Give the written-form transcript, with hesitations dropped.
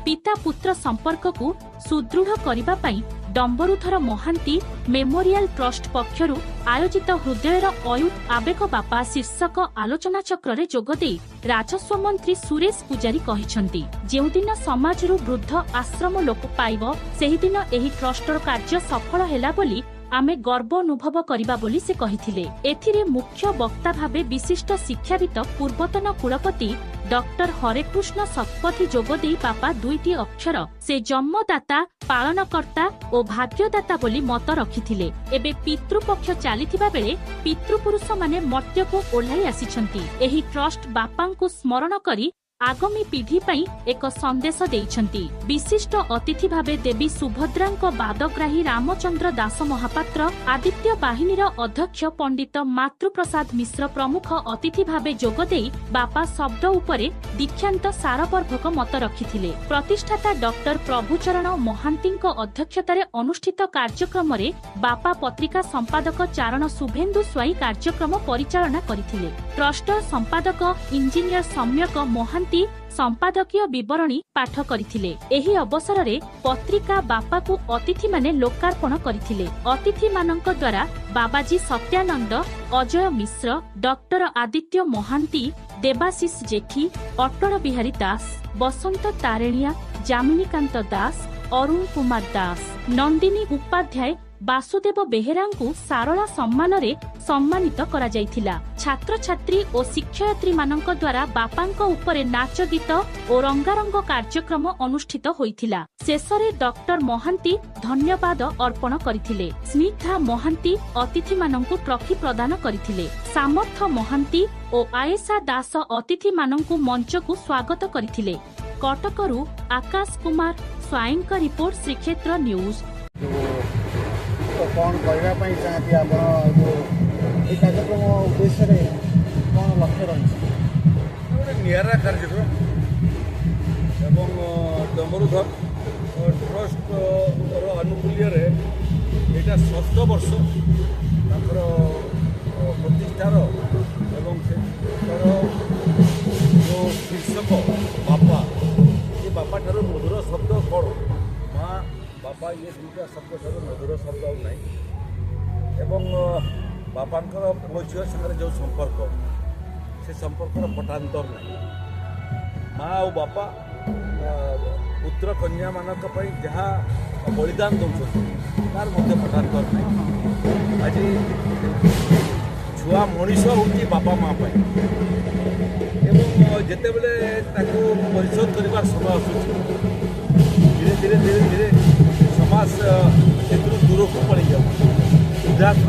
पिता पुत्र संपर्क को सुदृढ़ करबा पई डंबरुधर महांती मेमोरियल ट्रस्ट पक्षरु आयोजित हृदयर अयुत आवेग बापा शीर्षक आलोचना चक्र रे जोगदे राजस्व मंत्री सुरेश पुजारी कहिसंती जेउ दिन समाजरु वृद्ध आश्रम लोक पाइबो सेहि दिन एही ट्रस्टर कार्य सफल हेला बोली आमे गर्व अनुभव करिबा बोली से कहिथिले। एथिरे मुख्य वक्ता भावे विशिष्ट शिक्षाविद पूर्वतन कुलपति डॉक्टर हरेकृष्ण शतपथी जोगदेई बापा दुईटी अक्षर से जन्मदाता पालनकर्ता और भाग्यदाता बोली मत रखिथिले। एबे पितृपक्ष चलीथिबा बेले पितृपुरुष माने मर्त्य को ओह्लाई आसिछंती। एही ट्रस्ट बापांकु स्मरण करी आगामी पीढ़ी पई एक संदेश देइछंती। विशिष्ट अतिथि भावे देवी सुभद्रांक बादग्राही रामचंद्र दास महापात्र आदित्य बाहिनीर अध्यक्ष पंडित मातृप्रसाद मिश्र प्रमुख अतिथि भावे जोगदेई बापा शब्द उपरे दीक्षांत सारपर्भक मत रखिथिले। प्रतिष्ठाता डॉक्टर प्रभुचरण महांतींक अध्यक्षतारे अनुष्ठित कार्यक्रम रे बापा पत्रिका संपादक चारण शुभेन्दु स्वाई कार्यक्रम परिचालना करिथिले। ट्रस्ट संपादक इंजीनियर सम्यक महांती संपादकीय विवरणी पाठ करथिले। एही अवसर रे पत्रिका बापा को अतिथि माने लोकार्पण करथिले। अतिथि मानक द्वारा बाबाजी सत्यानंद, अजय मिश्र, डॉक्टर आदित्य महांती, देवाशीष जेठी, अटल बिहारी दास, बसंत तारेणिया, जामिनीकांत दास, अरुण कुमार दास, नंदिनी उपाध्याय, वासुदेव बेहेरा को सारला सम्मान रे सम्मानित करा जायथिला। छात्र छात्री और शिक्षयित्री मानक द्वारा बापांक उपरे नाच गीत और रंगारंग कार्यक्रम अनुष्ठित होइथिला। शेषरे डॉक्टर महांती धन्यवाद अर्पण करथिले। स्निग्धा महांती अतिथि मानकु ट्रॉफी प्रदान करथिले। सामर्थ महांती और आयेशा दास अतिथि मानकु मंच को स्वागत करथिले। कटकरू आकाश कुमार स्वाईंक रिपोर्ट श्रीक्षेत्र न्यूज। कौन करने चाहती आप कार्यक्रम उद्देश्य कौन लक्ष्य रही गोटे निरा कार्यक्रम एवं डंबरुधर ट्रस्ट आनुकूल्य यहाँ 6 वर्ष प्रतिष्ठार एवं जो शीर्षक बापा ये बापा ठार मधुर शब्द कौन माँ बापा ये दुईटा शब्द ठार मधुर शब्द आउ ना एवं बापांकर पुओ झील सागर जो संपर्क से संपर्कर पटान्तर ना माँ और बापा पुत्र कन्या मानक जहाँ बलिदान दौरान तार मध्य पटान्तर ना आज छुआ मनीष हूँ बापा माँ एवं जिते बड़े परिशोध कर समय आसूँ धीरे धीरे धीरे धीरे